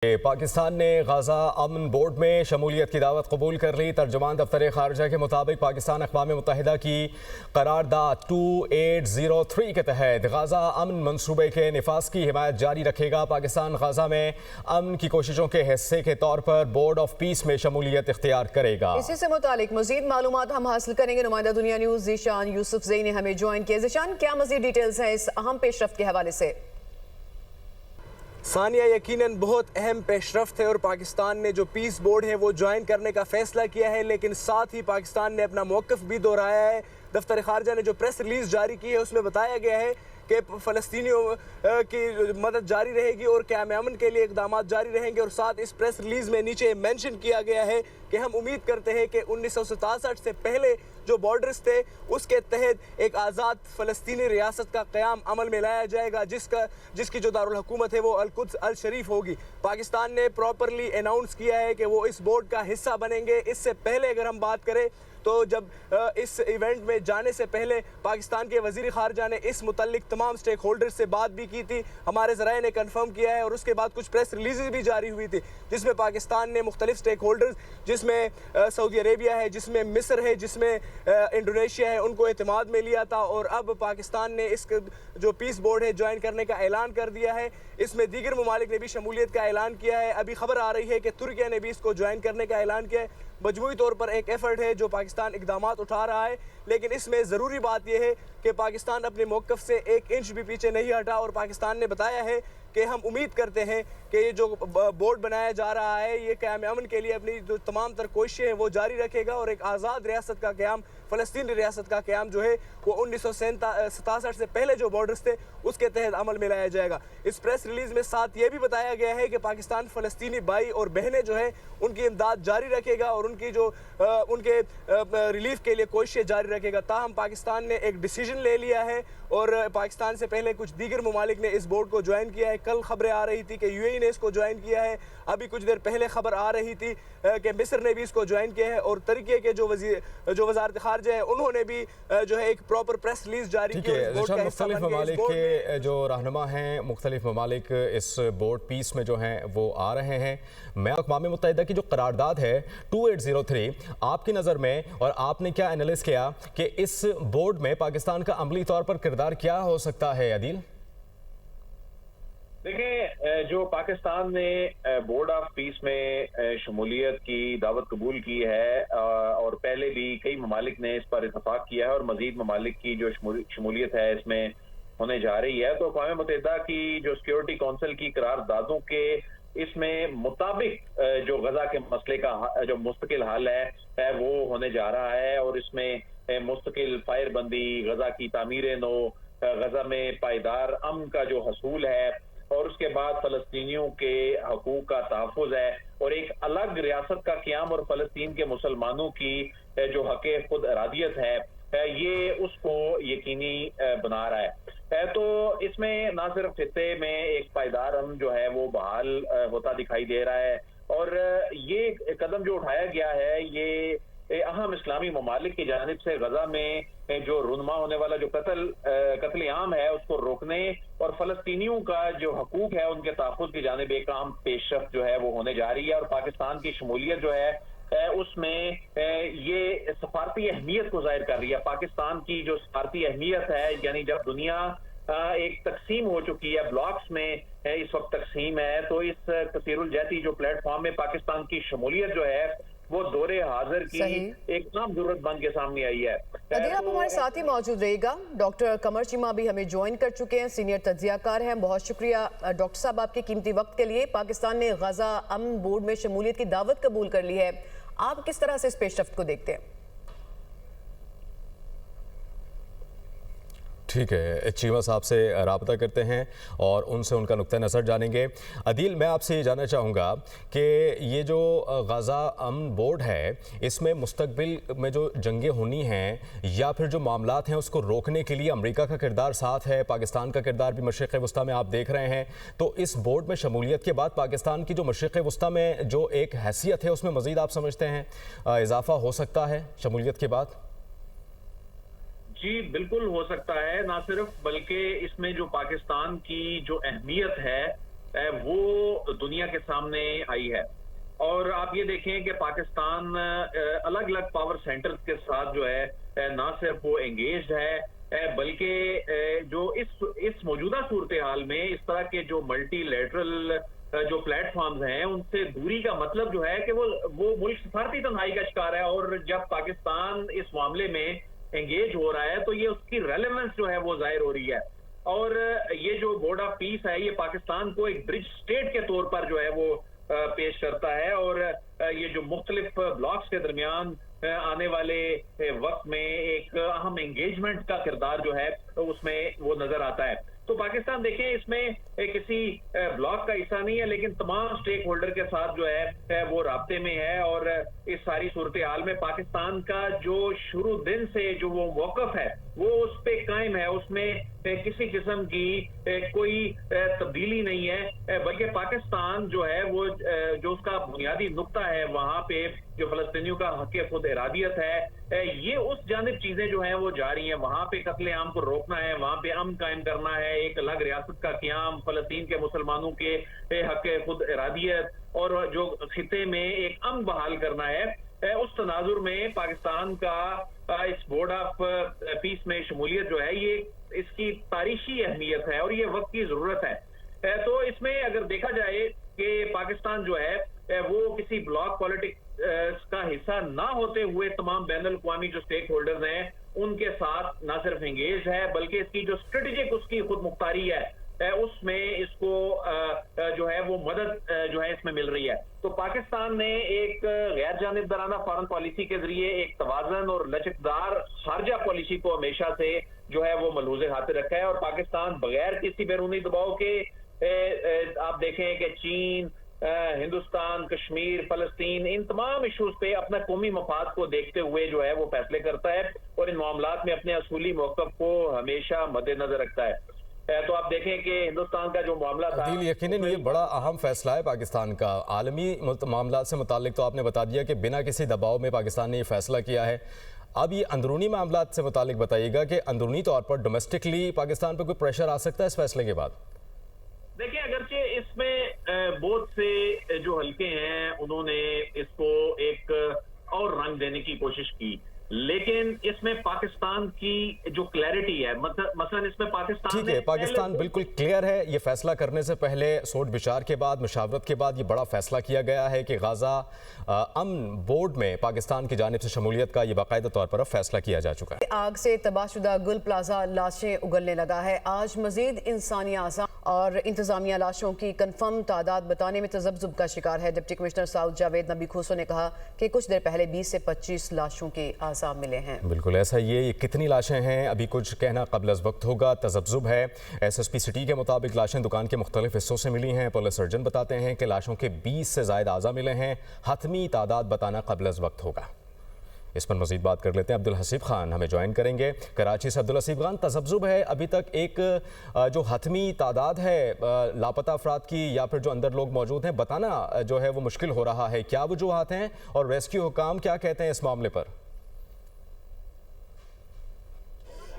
पाकिस्तान ने गाजा अमन बोर्ड में शमूलियत की दावत कबूल कर ली। तर्जुमान दफ्तर खारजा के मुताबिक पाकिस्तान अक़वाम मुत्तहिदा की करारदाद 2803 के तहत गाजा अमन मनसूबे के निफाज की हिमायत जारी रखेगा। पाकिस्तान गाजा में अमन की कोशिशों के हिस्से के तौर पर बोर्ड ऑफ पीस में शमूलियत इख्तियार करेगा। इसी से मुतालिक मजीद मालूमात हम हासिल करेंगे। नुमाइंदा दुनिया न्यूज़ ज़ीशान यूसुफजई ने हमें ज्वाइन किया। ज़ीशान, क्या मजीद डिटेल्स हैं इस अहम पेशरफ्त के हवाले से? सानिया, यकीनन बहुत अहम पेशरफ्त है और पाकिस्तान ने जो पीस बोर्ड है वो ज्वाइन करने का फैसला किया है, लेकिन साथ ही पाकिस्तान ने अपना मौक़िफ़ भी दोहराया है। दफ्तर खारजा ने जो प्रेस रिलीज़ जारी की है उसमें बताया गया है कि फ़लस्तीनियों की मदद जारी रहेगी और क़याम अमन के लिए इक़दामात जारी रहेंगे। और साथ इस प्रेस रिलीज़ में नीचे मेंशन किया गया है कि हम उम्मीद करते हैं कि 1967 से पहले जो बॉर्डर्स थे उसके तहत एक आज़ाद फ़लस्तीनी रियासत का क़याम अमल में लाया जाएगा, जिसकी जो दारुल हुकूमत है वो अल-कुद्स अल-शरीफ होगी। पाकिस्तान ने प्रॉपरली अनाउंस किया है कि वो इस बोर्ड का हिस्सा बनेंगे। इससे पहले अगर हम बात करें तो जब इस इवेंट में जाने से पहले पाकिस्तान के वज़ीर ख़ारजा ने इस मुतल्लिक तमाम स्टेक होल्डर्स से बात भी की थी, हमारे ज़राए ने कन्फर्म किया है। और उसके बाद कुछ प्रेस रिलीज़ भी जारी हुई थी जिसमें पाकिस्तान ने मुख्तलिफ स्टेक होल्डर्स, जिसमें सऊदी अरेबिया है, जिसमें मिस्र है, जिसमें इंडोनेशिया है, उनको एतमाद में लिया था। और अब पाकिस्तान ने इस जो पीस बोर्ड है ज्वाइन करने का ऐलान कर दिया है। इसमें दीगर ममालिक ने भी शमूलियत का ऐलान किया है। अभी खबर आ रही है कि तुर्किया ने भी इसको ज्वाइन करने का ऐलान किया है। मजमूई तौर पर एक एफर्ट है जो पाकिस्तान इक़दामात उठा रहा है, लेकिन इसमें ज़रूरी बात यह है कि पाकिस्तान अपने मौक़िफ़ से एक इंच भी पीछे नहीं हटा। और पाकिस्तान ने बताया है कि हम उम्मीद करते हैं कि ये जो बोर्ड बनाया जा रहा है ये क़याम अमन के लिए अपनी जो तमाम तर कोशिशें हैं वो जारी रखेगा और एक आज़ाद रियासत का क़याम, फ़लस्तीनी रियासत का क़याम जो है वो 1967 से पहले जो बॉर्डर्स थे उसके तहत अमल में लाया जाएगा। इस प्रेस रिलीज़ में साथ ये भी बताया गया है कि पाकिस्तान फ़लस्तीनी भाई और बहनें जो है उनकी इमदाद जारी रखेगा और उनकी जो उनके रिलीफ के लिए कोशिशें जारी रखेगा। ताहम पाकिस्तान ने एक डिसीजन ले लिया है और पाकिस्तान से पहले कुछ दीगर ममालिक ने इस बोर्ड को ज्वाइन किया है। कल खबरें आ रही थी कि यूएई ने इसको ज्वाइन किया है। अभी कुछ देर पहले खबर आ रही थी कि मिस्र ने भी इसको ज्वाइन किया है। और तुर्की के जो वज़ारत ख़ारजा है उन्होंने भी जो है एक प्रॉपर प्रेस रिलीज़ जारी की है। मुख्तलिफ ममालिक के जो रहनुमा हैं, मुख्तलिफ ममालिक इस बोर्ड पीस में जो हैं वो आ रहे हैं। मैं अक़वाम मुत्तहिदा की जो करारदाद है 2803, आपकी नज़र में और आपने क्या एनालिस किया कि इस बोर्ड में पाकिस्तान का अमली तौर पर किरदार क्या हो सकता है? अदील, देखिए, जो पाकिस्तान ने बोर्ड ऑफ पीस में शमूलियत की दावत कबूल की है और पहले भी कई ममालिक ने इस पर इतफाक किया है और मजीद ममालिक की जो शमूलियत है इसमें होने जा रही है, तो अक़वाम मुत्तहिदा की जो सिक्योरिटी कौंसिल की करारदादों के इसमें मुताबिक जो गजा के मसले का जो मुस्तकिल हल है वो होने जा रहा है। और इसमें मुस्तकिल फायरबंदी, गजा की तामीर नो, गजा में पायदार अमन का जो हसूल है और उसके बाद फ़लस्तीनियों के हकूक़ का तहफ़्फ़ुज़ है और एक अलग रियासत का क़याम और फ़लस्तीन के मुसलमानों की जो हक़ खुद इरादियत है ये उसको यकीनी बना रहा है। तो इसमें ना सिर्फ खित्ते में एक पायदार अमन जो है वो बहाल होता दिखाई दे रहा है और ये कदम जो उठाया गया है ये अहम इस्लामी ममालिक की जानिब से गजा में जो रुनमा होने वाला जो कत्ल आम है उसको रोकने और फ़लस्तीनियों का जो हकूक़ है उनके तहफ़्फ़ुज़ की जानिब एक अहम पेशरफ्त जो है वो होने जा रही है। और पाकिस्तान की शमूलियत जो है उसमें ये सफारती अहमियत को ज़ाहिर कर रही है। पाकिस्तान की जो सफारती अहमियत है, यानी जब दुनिया एक तकसीम हो चुकी है, ब्लॉक्स में इस वक्त तकसीम है, तो इस कसीरुल जहती जो प्लेटफॉर्म में पाकिस्तान की शमूलियत जो है वो दौरे हाजिर की एक नाम जरूरत बन के सामने आई है। अदील, आप हमारे साथ ही मौजूद रहेगा। डॉक्टर कमर चीमा भी हमें ज्वाइन कर चुके हैं, सीनियर तज्जियाकार हैं। बहुत शुक्रिया डॉक्टर साहब आपके कीमती वक्त के लिए। पाकिस्तान ने गजा अमन बोर्ड में शमूलियत की दावत कबूल कर ली है, आप किस तरह से इस पेशरफ्त को देखते हैं? ठीक है, चीमा साहब से रब्ता करते हैं और उनसे उनका नुक्ता नज़र जानेंगे। अदील, मैं आपसे ये जानना चाहूँगा कि ये जो गजा अमन बोर्ड है इसमें मुस्तकबिल में जो जंगें होनी हैं या फिर जो मामलात हैं उसको रोकने के लिए अमेरिका का किरदार साथ है, पाकिस्तान का किरदार भी मशरिक़ वस्ता में आप देख रहे हैं, तो इस बोर्ड में शमूलियत के बाद पाकिस्तान की जो मशरिक़ वस्ता में जो एक हैसियत है उसमें मज़ीद आप समझते हैं इजाफ़ा हो सकता है शमूलियत के बाद? जी बिल्कुल हो सकता है, ना सिर्फ बल्कि इसमें जो पाकिस्तान की जो अहमियत है वो दुनिया के सामने आई है। और आप ये देखें कि पाकिस्तान अलग अलग पावर सेंटर्स के साथ जो है ना सिर्फ वो एंगेज्ड है बल्कि जो इस मौजूदा सूरत हाल में इस तरह के जो मल्टीलैटरल जो प्लेटफॉर्म्स हैं उनसे दूरी का मतलब जो है कि वो मुल्क सफारती तन्हाई का शिकार है। और जब पाकिस्तान इस मामले में एंगेज हो रहा है तो ये उसकी रेलेवेंस जो है वो जाहिर हो रही है। और ये जो बोर्ड ऑफ पीस है ये पाकिस्तान को एक ब्रिज स्टेट के तौर पर जो है वो पेश करता है। और ये जो मुख्तलिफ ब्लॉक्स के दरमियान आने वाले वक्त में एक अहम एंगेजमेंट का किरदार जो है उसमें वो नजर आता है। तो पाकिस्तान देखें इसमें किसी ब्लॉक का हिस्सा नहीं है लेकिन तमाम स्टेक होल्डर के साथ जो है वो राब्ते में है। और इस सारी सूरत हाल में पाकिस्तान का जो शुरू दिन से जो वो मौकफ है वो उस पे कायम है, उसमें किसी किस्म की कोई तब्दीली नहीं है बल्कि पाकिस्तान जो है वो जो उसका बुनियादी नुक्ता है वहां पे जो फलस्तीनियों का हक खुद इरादियत है ये उस जानिब चीजें जो हैं वो जारी हैं। वहां पे कत्ले आम को रोकना है, वहां पे अमन कायम करना है, एक अलग रियासत का क़याम, फलस्तीन के मुसलमानों के हक खुद इरादियत और जो खिते में एक अमन बहाल करना है। उस तनाजुर में पाकिस्तान का इस बोर्ड ऑफ पीस में शमूलियत जो है ये इसकी तारीखी अहमियत है और ये वक्त की जरूरत है। तो इसमें अगर देखा जाए कि पाकिस्तान जो है वो किसी ब्लॉक पॉलिटिक्स का हिस्सा ना होते हुए तमाम बैनुल अक़वामी जो स्टेक होल्डर्स हैं उनके साथ ना सिर्फ एंगेज है बल्कि इसकी जो स्ट्रेटेजिक उसकी खुद मुख्तारी है उसमें इसको जो है वो मदद जो है इसमें मिल रही है। तो पाकिस्तान ने एक गैर जानिबदाराना फॉरेन पॉलिसी के जरिए एक तवाज़न और लचकदार खारजा पॉलिसी को हमेशा से जो है वो मलहूज़े हाथ रखा है। और पाकिस्तान बगैर किसी बैरूनी दबाव के आप देखें कि चीन, हिंदुस्तान, कश्मीर, फलस्तीन इन तमाम इशूज पे अपना कौमी मफाद को देखते हुए जो है वो फैसले करता है और इन मामलात में अपने असूली मौक़िफ़ को हमेशा मद्देनजर रखता है। तो आप देखें कि हिंदुस्तान का जो मामला था यकीनन ये बड़ा अहम फैसला है पाकिस्तान का। आलमी मामला से मुताल्लिक तो आपने बता दिया कि बिना किसी दबाव में पाकिस्तान ने ये फैसला किया है। अब ये अंदरूनी मामला से मुताल्लिक बताइएगा कि अंदरूनी तौर पर डोमेस्टिकली पाकिस्तान पर कोई प्रेशर आ सकता है इस फैसले के बाद? देखिए अगरचे इसमें बहुत से जो हल्के हैं उन्होंने इसको एक और रंग देने की कोशिश की लेकिन इसमें पाकिस्तान की जो क्लैरिटी है मसलन इसमें पाकिस्तान बिल्कुल क्लियर है। ये फैसला करने से पहले सोच विचार के बाद मुशावरत के बाद ये बड़ा फैसला किया गया है कि गाजा अमन बोर्ड में पाकिस्तान की जानिब से शमूलियत का ये बाकायदा तौर पर फैसला किया जा चुका है। आग से तबाहशुदा गुल प्लाजा लाशें उगलने लगा है। आज मजीद इंसानी आज़ा और इंतजामिया लाशों की कन्फर्म तादाद बताने में तजब्जुब का शिकार है। डिप्टी कमिश्नर साउथ जावेद नबी खुसो ने कहा कि कुछ देर पहले 20 से 25 लाशों के आसार मिले हैं। बिल्कुल ऐसा ये कितनी लाशें हैं अभी कुछ कहना कबल अज़ वक्त होगा, तजब्जुब है। SSP सिटी के मुताबिक लाशें दुकान के मुख्तलिफ हिस्सों से मिली हैं। पुलिस सर्जन बताते हैं कि लाशों के 20 से ज़ायद आज़ा मिले हैं। हतमी तादाद बताना कबल अज़ वक्त होगा। इस पर मज़ीद बात कर लेते हैं। अब्दुल हसीब खान हमें ज्वाइन करेंगे कराची से। अब्दुल हसीब खान, तजब्जुब है अभी तक एक जो हतमी तादाद है लापता अफराद की या फिर जो अंदर लोग मौजूद हैं बताना जो है वो मुश्किल हो रहा है। क्या वजूहात हैं और रेस्क्यू हुकाम क्या कहते हैं इस मामले पर?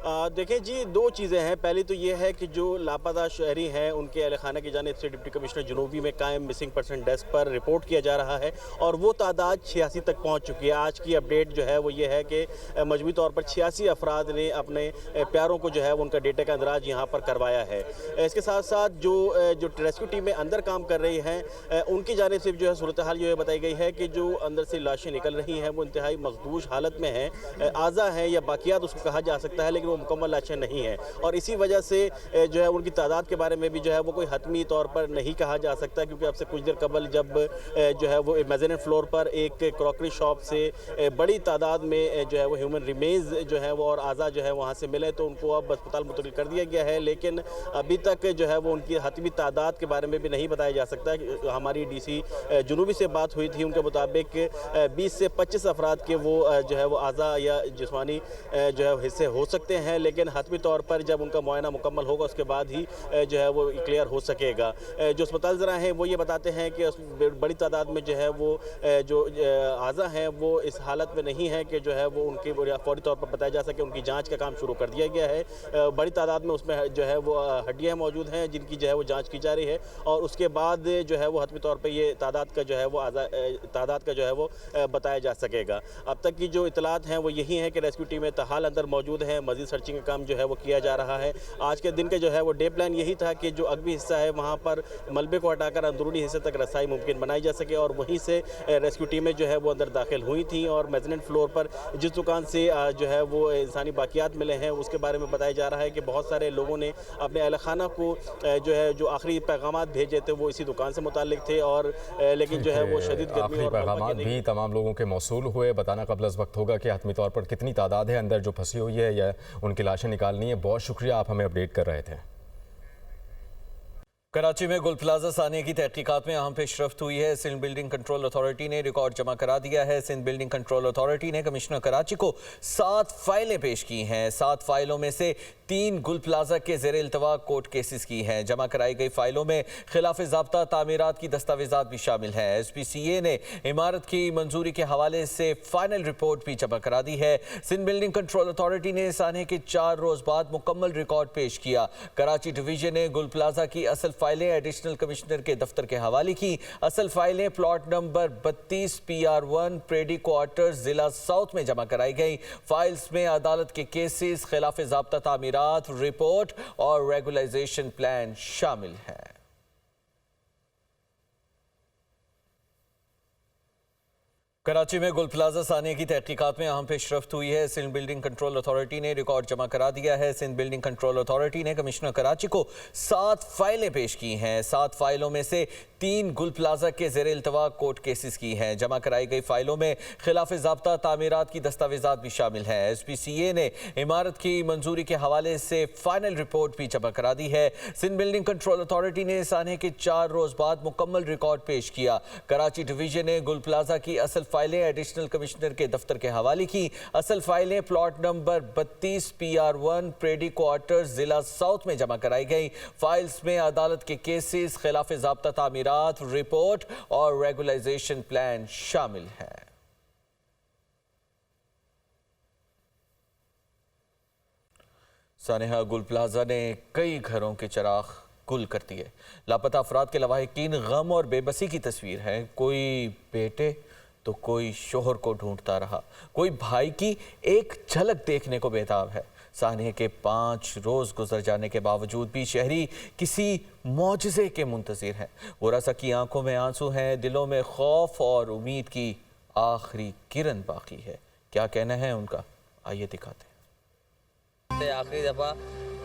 देखें जी, दो चीज़ें हैं। पहली तो ये है कि जो लापता शहरी हैं उनके अहल खाना की जानिब से डिप्टी कमिश्नर जनूबी में कायम मिसिंग पर्सन डेस्क पर रिपोर्ट किया जा रहा है और वो तादाद 86 तक पहुंच चुकी है। आज की अपडेट जो है वो ये है कि मजमूई तौर पर 86 अफराद ने अपने प्यारों को जो है वो उनका डेटा का अंदराज यहाँ पर करवाया है। इसके साथ साथ जो रेस्क्यू टीमें अंदर काम कर रही हैं उनकी जानिब से जो है सूरत हाल ये बताई गई है कि जो अंदर से लाशें निकल रही हैं वो इंतहाई मखदूश हालत में हैं, आज़ा हैं या बाकियात उसको कहा जा सकता है, लेकिन वो मुकम्मल लाशें नहीं है और इसी वजह से जो है उनकी तादाद के बारे में भी जो है वो कोई हतमी तौर पर नहीं कहा जा सकता, क्योंकि अब से कुछ देर कबल जब जो है वो मेज़ानिन फ्लोर पर एक क्रॉकरी शॉप से बड़ी तादाद में जो है वो ह्यूमन रिमेन्स जो है वो और आज़ा जो है वहाँ से मिले तो उनको अब अस्पताल मुंतकिल कर दिया गया है। लेकिन अभी तक जो है वो उनकी हतमी तादाद के बारे में भी नहीं बताया जा सकता। हमारी DC जुनूबी से बात हुई थी, उनके मुताबिक 20 से 25 अफराद के वो जो है वो आज़ा या जिस्मानी जो है हिस्से हो सकते हैं, लेकिन हतमी तौर पर जब उनका मुआयना मुकम्मल होगा उसके बाद ही जो है वो क्लियर हो सकेगा। जो अस्पताल ज़रा हैं वो ये बताते हैं कि बड़ी तादाद में जो है वो जो आज़ा हैं वो इस हालत में नहीं है कि जो है वो उनकी फौरी तौर पर बताया जा सके। उनकी जाँच का काम शुरू कर दिया गया है। बड़ी तादाद में उसमें जो है वो हड्डियाँ मौजूद हैं जिनकी जो है वो जाँच की जा रही है, और उसके बाद जो है वो हतमी तौर पर ये तादाद का जो है वो बताया जा सकेगा। अब तक की जो इतलात हैं वो यही है कि रेस्क्यू टीमें तहाल अंदर मौजूद हैं, मजीद सर्चिंग का काम जो है वो किया जा रहा है। आज के दिन के जो है वो डे प्लान यही था कि जो अगबी हिस्सा है वहाँ पर मलबे को हटाकर अंदरूनी हिस्से तक रसाई मुमकिन बनाई जा सके, और वहीं से रेस्क्यू टीमें जो है वो अंदर दाखिल हुई थी। और मेजनेंट फ्लोर पर जिस दुकान से जो है वो इंसानी बाकियात मिले हैं उसके बारे में बताया जा रहा है कि बहुत सारे लोगों ने अपने अहल खाना को जो है जो आखिरी पैगाम भेजे थे वो इसी दुकान से मुताल्लिक थे, और लेकिन जो है वो शदीद गर्मी और पैगाम भी तमाम लोगों के मौसूल हुए। बताना कबल अज़ वक्त होगा कि हतमी तौर पर कितनी तादाद है अंदर जो फंसी हुई है या उनकी लाशें निकालनी है। बहुत शुक्रिया, आप हमें अपडेट कर रहे थे। कराची में गुल प्लाजा सानिया की तहकीकात में अहम पेशरफ्त हुई है। सिंध बिल्डिंग कंट्रोल अथॉरिटी ने रिकॉर्ड जमा करा दिया है। सिंध बिल्डिंग कंट्रोल अथॉरिटी ने कमिश्नर कराची को 7 फाइलें पेश की हैं। 7 फाइलों में से 3 गुल प्लाजा के ज़ेर इल्तवा कोर्ट केसेस की हैं। जमा कराई गई फाइलों में खिलाफ ज़ाब्ता तामीरात की दस्तावेजात भी शामिल हैं। SPCA ने इमारत की मंजूरी के हवाले से फाइनल रिपोर्ट भी जमा करा दी है। सिंध बिल्डिंग कंट्रोल अथॉरिटी ने सानिया के 4 रोज़ बाद मुकम्मल रिकॉर्ड पेश किया। कराची डिवीजन ने गुल प्लाजा की असल फाइलें एडिशनल कमिश्नर के दफ्तर के हवाले की। असल फाइलें plot number 32 PR1 pretty quarters जिला साउथ में जमा कराई गई। फाइल्स में अदालत के केसेस, खिलाफ ज़ाब्ता तामीरात, रिपोर्ट और रेगुलाइजेशन प्लान शामिल है। कराची में गुल प्लाजा सानिया की तहकीकात में अहम पेशरफ्त हुई है। सिंध बिल्डिंग कंट्रोल अथॉरिटी ने रिकॉर्ड जमा करा दिया है। सिंध बिल्डिंग कंट्रोल अथॉरिटी ने कमिश्नर कराची को 7 फाइलें पेश की हैं। 7 फाइलों में से 3 गुल प्लाजा के ज़ेर इल्तवा कोर्ट केसेस की हैं। जमा कराई गई फाइलों में खिलाफ ज़ाब्ता तामीरात की दस्तावेजात भी शामिल हैं। SPCA ने इमारत की मंजूरी के हवाले से फाइनल रिपोर्ट भी जमा करा दी है। सिंध बिल्डिंग कंट्रोल अथॉरिटी ने सानिया के 4 रोज़ बाद मुकम्मल रिकॉर्ड पेश किया। कराची डिवीजन ने गुल प्लाजा की असल फाइलें एडिशनल कमिश्नर के दफ्तर के हवाले की। असल फाइलें plot number 32 PR1 pretty quarters जिला साउथ में जमा कराई गई। फाइल्स में अदालत के केसेस, खिलाफ ज़ाब्ता तामीरात, रिपोर्ट और रेगुलाइजेशन प्लान शामिल है। सानिया गुल प्लाजा ने कई घरों के चिराग गुल कर दिए। लापता अफराद के लवाहिकीन गम और बेबसी की तस्वीर है। कोई बेटे तो कोई शोहर को ढूंढता रहा, कोई भाई की एक झलक देखने को बेताब है। सानिया के 5 रोज़ गुजर जाने के बावजूद भी शहरी किसी मौजज़े के मुंतज़िर हैं। वरसा की आंखों में आंसू हैं, दिलों में खौफ और उम्मीद की आखिरी किरण बाकी है। क्या कहना है उनका, आइए दिखाते हैं। आखिरी दफ़ा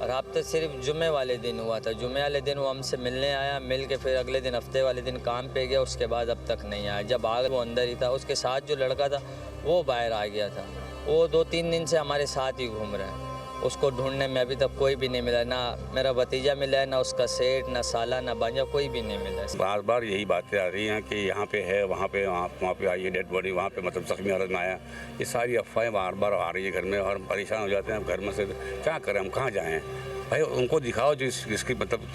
राब्ता सिर्फ जुमे वाले दिन हुआ था। जुमे वाले दिन वो हमसे मिलने आया, मिल के फिर अगले दिन हफ्ते वाले दिन काम पे गया, उसके बाद अब तक नहीं आया। जब आ गया वो अंदर ही था, उसके साथ जो लड़का था वो बाहर आ गया था। वो 2-3 दिन से हमारे साथ ही घूम रहा है। उसको ढूंढने में अभी तक कोई भी नहीं मिला, ना मेरा भतीजा मिला है, ना उसका सेठ, ना साला, ना भांजा, कोई भी नहीं मिला है। बार बार यही बातें आ रही हैं कि यहाँ पे है, वहाँ पे आई है डेड बॉडी, वहाँ पे मतलब जख्मी हालत में आया। ये सारी अफवाहें बार बार आ रही है घर में, और हम परेशान हो जाते हैं। घर में से क्या करें, हम कहाँ जाएँ भाई? उनको दिखाओ जिसकी मतलब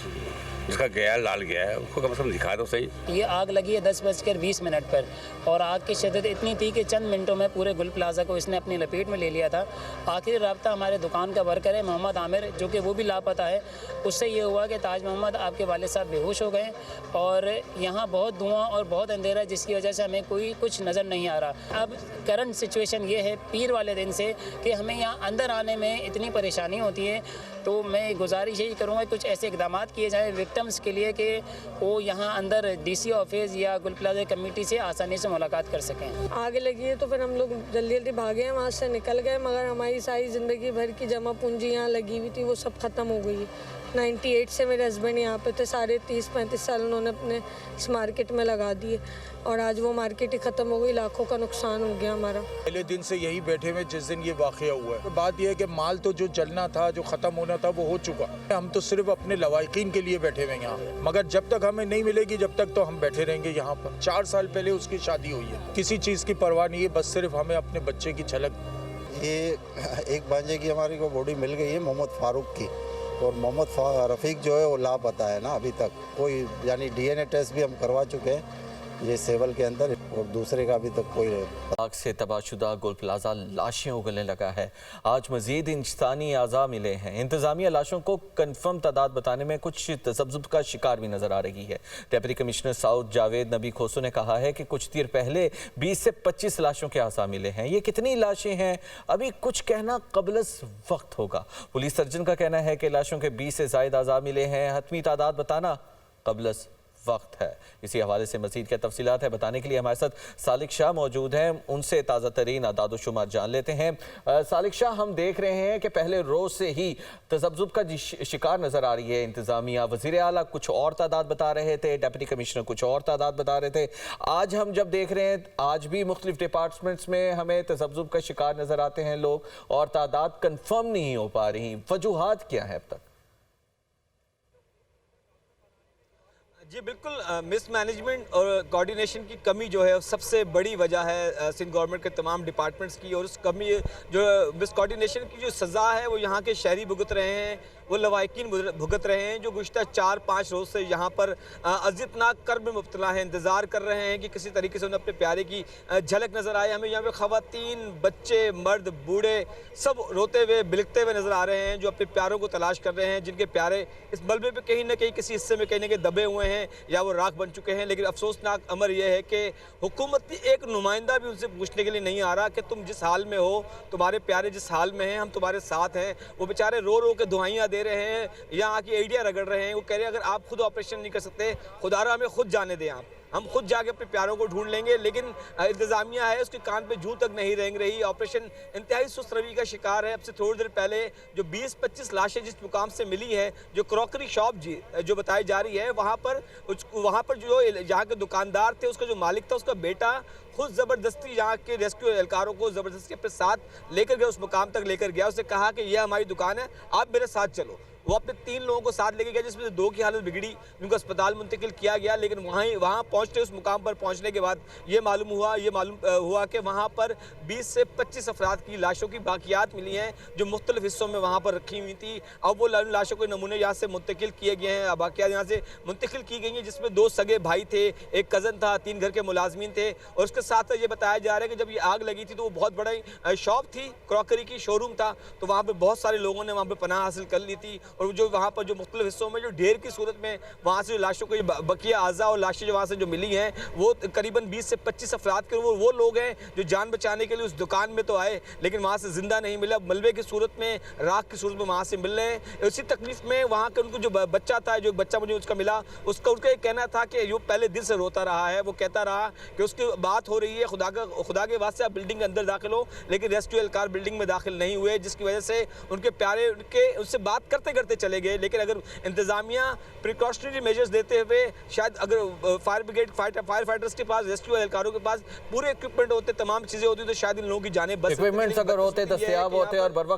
जिसका गैल डाल गया है, उसको कम से कम दिखा दो सही। ये आग लगी है 10:20 पर, और आग की शिद्दत इतनी थी कि चंद मिनटों में पूरे गुल प्लाजा को इसने अपनी लपेट में ले लिया था। आखिरी राब्ता हमारे दुकान का वर्कर है मोहम्मद आमिर, जो कि वो भी लापता है। उससे ये हुआ कि ताज मोहम्मद आपके वालिद साहब बेहोश हो गए, और यहाँ बहुत धुआं और बहुत अंधेरा, जिसकी वजह से हमें कोई कुछ नज़र नहीं आ रहा। अब करंट सिचुएशन ये है पीर वाले दिन से कि हमें यहाँ अंदर आने में इतनी परेशानी होती है। तो मैं गुजारिश यही करूँगा कुछ ऐसे इक़दाम किए जाएँ विक्टिम्स के लिए कि वो यहाँ अंदर DC ऑफिस या गुल प्लाजा कमेटी से आसानी से मुलाकात कर सकें। आग लगी है तो फिर हम लोग जल्दी जल्दी भागे हैं, वहाँ से निकल गए, मगर हमारी सारी ज़िंदगी भर की जमा पूंजी यहाँ लगी हुई थी, वो सब ख़त्म हो गई है। 98 से मेरे हस्बैंड यहाँ पे थे, सारे 30-35 साल उन्होंने अपने इस मार्केट में लगा दिए, और आज वो मार्केट ही ख़त्म हो गई। लाखों का नुकसान हो गया हमारा। पहले दिन से यही बैठे हुए जिस दिन ये वाक़या हुआ है। बात यह है कि माल तो जो जलना था, जो ख़त्म होना था, वो हो चुका। हम तो सिर्फ अपने लवाहिकीन के लिए बैठे हुए यहाँ, मगर जब तक हमें नहीं मिलेगी जब तक तो हम बैठे रहेंगे यहाँ पर। 4 साल पहले उसकी शादी हुई है, किसी चीज़ की परवाह नहीं है, बस सिर्फ हमें अपने बच्चे की झलक। ये एक भांजे की हमारी को बॉडी मिल गई है मोहम्मद फारूक की, और मोहम्मद रफ़ीक जो है वो लापता है ना अभी तक कोई, यानी डीएनए टेस्ट भी हम करवा चुके हैं ये सेवल के अंदर, और दूसरे का अभी तक कोई आग से तबाहशुदा गोल प्लाजा लाशें उगलने लगा है। आज मजीद इंसानी आज़ा मिले हैं। इंतजामिया लाशों को कन्फर्म तादाद बताने में कुछ तसब्जुब का शिकार भी नजर आ रही है। डिप्टी कमिश्नर साउथ जावेद नबी खोसू ने कहा है कि कुछ देर पहले 20 से 25 लाशों के आज़ा मिले हैं। ये कितनी लाशें हैं अभी कुछ कहना कबलस वक्त होगा। पुलिस सर्जन का कहना है कि लाशों के 20 से ज़ायद आज़ा मिले हैं, हतमी तादाद बताना कबलस वक्त है। इसी हवाले से मजीद क्या तफसीलात है बताने के लिए हमारे साथ सालिक शाह मौजूद हैं, उनसे ताज़ा तरीन आदाद शुमार जान लेते हैं। सालिक शाह, हम देख रहे हैं कि पहले रोज़ से ही तज़ब्ज़ुब का शिकार नज़र आ रही है इंतज़ामिया। वज़ीर आला कुछ और तादाद बता रहे थे, डिप्टी कमिश्नर कुछ और तादाद बता रहे थे। आज हम जब देख रहे हैं, आज भी मुख्तलिफ डिपार्टमेंट्स में हमें तज़ब्ज़ुब का शिकार नज़र आते हैं लोग, और तादाद कन्फर्म नहीं हो पा रही। वजूहात क्या है अब तक? जी बिल्कुल, मिसमैनेजमेंट और कोऑर्डिनेशन की कमी जो है सबसे बड़ी वजह है सिंध गवर्नमेंट के तमाम डिपार्टमेंट्स की, और उस कमी जो मिस कोऑर्डिनेशन की जो सज़ा है वो यहाँ के शहरी भुगत रहे हैं, वो लवाकिन भुगत रहे हैं जो गुज़िश्ता 4-5 रोज़ से यहाँ पर अज़ियतनाक कर्ब में मुब्तला हैं, इंतज़ार कर रहे हैं कि किसी तरीके से उन्हें अपने प्यारे की झलक नज़र आए। हमें यहाँ पे ख़वातीन, बच्चे, मर्द, बूढ़े सब रोते हुए बिलखते हुए नज़र आ रहे हैं, जो अपने प्यारों को तलाश कर रहे हैं, जिनके प्यारे इस मलबे पे कहीं ना कहीं किसी हिस्से में कहीं ना कहीं दबे हुए हैं या वो राख बन चुके हैं। लेकिन अफसोसनाक अमर यह है कि हुकूमत की एक नुमाइंदा भी उनसे पूछने के लिए नहीं आ रहा कि तुम जिस हाल में हो, तुम्हारे प्यारे जिस हाल में हैं, हम तुम्हारे साथ हैं। वो बेचारे रो रो के दुआइयाँ दे रहे हैं या आके एडिया रगड़ रहे हैं। वो कह रहे हैं अगर आप खुद ऑपरेशन नहीं कर सकते, खुदारा हमें खुद जाने दें, हम खुद जाके अपने प्यारों को ढूंढ लेंगे। लेकिन इंतज़ामिया है उसके कान पे जूं तक नहीं रेंग रही। ऑपरेशन इंतहाई सुस्त रवि का शिकार है। अब से थोड़ी देर पहले जो 20-25 लाशें जिस मुकाम से मिली है, जो क्रॉकरी शॉप जो बताई जा रही है, वहाँ पर जो यहाँ के दुकानदार थे, उसका जो मालिक था, उसका बेटा खुद ज़बरदस्ती यहाँ के रेस्क्यू एहलकारों को ज़बरदस्ती अपने साथ लेकर गया, उस मुकाम तक लेकर गया। उससे कहा कि यह हमारी दुकान है, आप मेरे साथ चलो। वो अपने 3 लोगों को साथ लेके गया, जिसमें से 2 की हालत बिगड़ी, उनको अस्पताल मुंतकिल किया गया। लेकिन वहाँ पहुँचते, उस मुकाम पर पहुँचने के बाद ये मालूम हुआ कि वहाँ पर 20 से 25 अफराद की लाशों की बाकियात मिली हैं, जो मुख्तलिफ हिस्सों में वहाँ पर रखी हुई थी। अब वो लाशों के नमूने यहाँ से मुंतकिल किए गए हैं, बाकियात यहाँ से मुंतकिल की गई हैं, जिसमें 2 सगे भाई थे, एक कज़न था, 3 घर के मुलाजमीन थे। और उसके साथ ये बताया जा रहा है कि जब ये आग लगी थी तो वो बहुत बड़ा शॉप थी, क्रॉकरी की शोरूम था, तो वहाँ पर बहुत सारे लोगों ने वहाँ पर पनाह हासिल कर ली थी। और जो वहाँ पर जो मुख्तलिफ हिस्सों में जो ढेर की सूरत में वहाँ से जो लाशों को बकिया आज़ा और लाशें जो वहाँ से जो मिली हैं, वो करीबन 20 से 25 अफराद के वो लोग हैं जो जान बचाने के लिए उस दुकान में तो आए, लेकिन वहाँ से जिंदा नहीं मिला, मलबे की सूरत में, राख की सूरत में वहाँ से मिल रहे हैं। इसी तकलीफ में वहाँ के उनको जो बच्चा था, जो बच्चा मुझे उसका मिला, उनका एक कहना था कि वो पहले दिल से रोता रहा है। वो कहता रहा कि उसकी बात हो रही है, खुदा के वास्ते आप बिल्डिंग के अंदर दाखिल हो, लेकिन रेस्क्यू एहलकार बिल्डिंग में दाखिल नहीं हुए, जिसकी वजह से उनके प्यारे उससे बात करते करते चले गए। लेकिन अगर इंतजामिया प्रिकॉशनरी मेजर्स देते हुए, शायद अगर फायर ब्रिगेड, फायर फाइटर्स के पास, रेस्क्यू एहलकारों के पास पूरे इक्विपमेंट होते, तमाम चीज़ें होती, तो शायद इन लोगों की जानें बच सकती। इक्विपमेंट्स अगर होते, दस्तयाब होते और बर